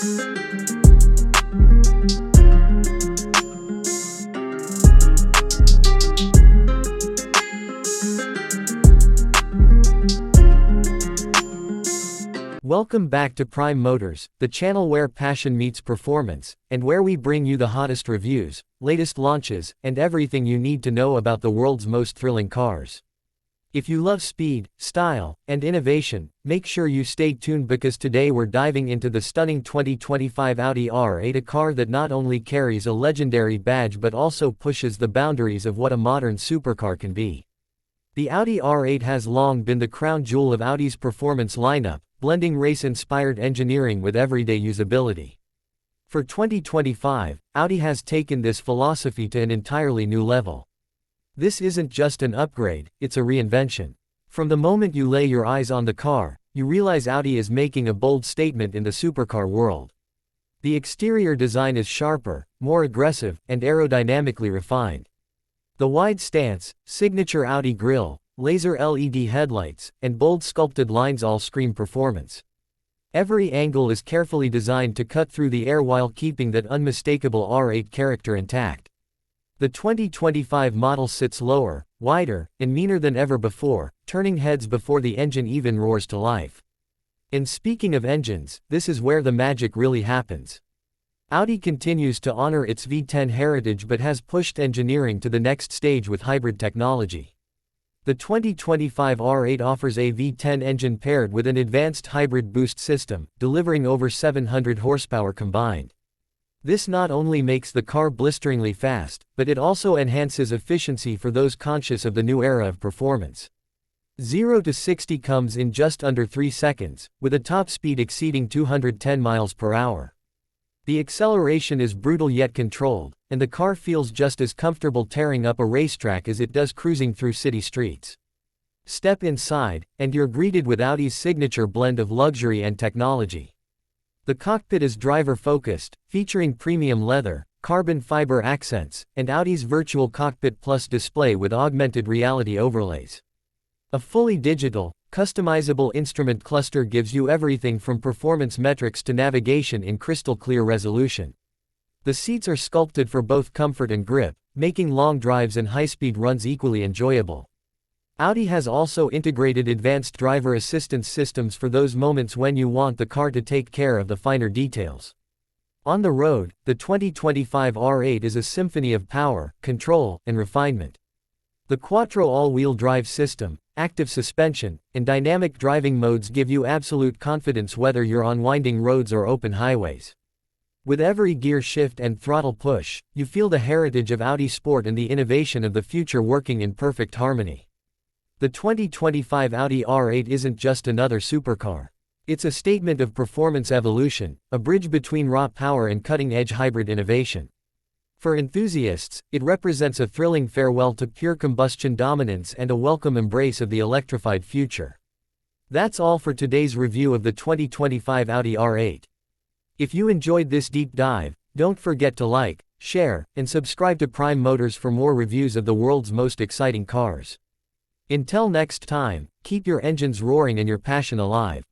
Welcome back to Prime Motors, the channel where passion meets performance, and where we bring you the hottest reviews, latest launches, and everything you need to know about the world's most thrilling cars. If you love speed, style, and innovation, make sure you stay tuned because today we're diving into the stunning 2025 Audi R8, a car that not only carries a legendary badge but also pushes the boundaries of what a modern supercar can be. The Audi R8 has long been the crown jewel of Audi's performance lineup, blending race-inspired engineering with everyday usability. For 2025, Audi has taken this philosophy to an entirely new level. This isn't just an upgrade, it's a reinvention. From the moment you lay your eyes on the car, you realize Audi is making a bold statement in the supercar world. The exterior design is sharper, more aggressive, and aerodynamically refined. The wide stance, signature Audi grille, laser LED headlights, and bold sculpted lines all scream performance. Every angle is carefully designed to cut through the air while keeping that unmistakable R8 character intact. The 2025 model sits lower, wider, and meaner than ever before, turning heads before the engine even roars to life. And speaking of engines, this is where the magic really happens. Audi continues to honor its V10 heritage but has pushed engineering to the next stage with hybrid technology. The 2025 R8 offers a V10 engine paired with an advanced hybrid boost system, delivering over 700 horsepower combined. This not only makes the car blisteringly fast, but it also enhances efficiency for those conscious of the new era of performance. 0 to 60 comes in just under 3 seconds, with a top speed exceeding 210 miles per hour. The acceleration is brutal yet controlled, and the car feels just as comfortable tearing up a racetrack as it does cruising through city streets. Step inside, and you're greeted with Audi's signature blend of luxury and technology. The cockpit is driver-focused, featuring premium leather, carbon fiber accents, and Audi's Virtual Cockpit Plus display with augmented reality overlays. A fully digital, customizable instrument cluster gives you everything from performance metrics to navigation in crystal-clear resolution. The seats are sculpted for both comfort and grip, making long drives and high-speed runs equally enjoyable. Audi has also integrated advanced driver assistance systems for those moments when you want the car to take care of the finer details. On the road, the 2025 R8 is a symphony of power, control, and refinement. The Quattro all-wheel drive system, active suspension, and dynamic driving modes give you absolute confidence whether you're on winding roads or open highways. With every gear shift and throttle push, you feel the heritage of Audi Sport and the innovation of the future working in perfect harmony. The 2025 Audi R8 isn't just another supercar. It's a statement of performance evolution, a bridge between raw power and cutting-edge hybrid innovation. For enthusiasts, it represents a thrilling farewell to pure combustion dominance and a welcome embrace of the electrified future. That's all for today's review of the 2025 Audi R8. If you enjoyed this deep dive, don't forget to like, share, and subscribe to Prime Motors for more reviews of the world's most exciting cars. Until next time, keep your engines roaring and your passion alive.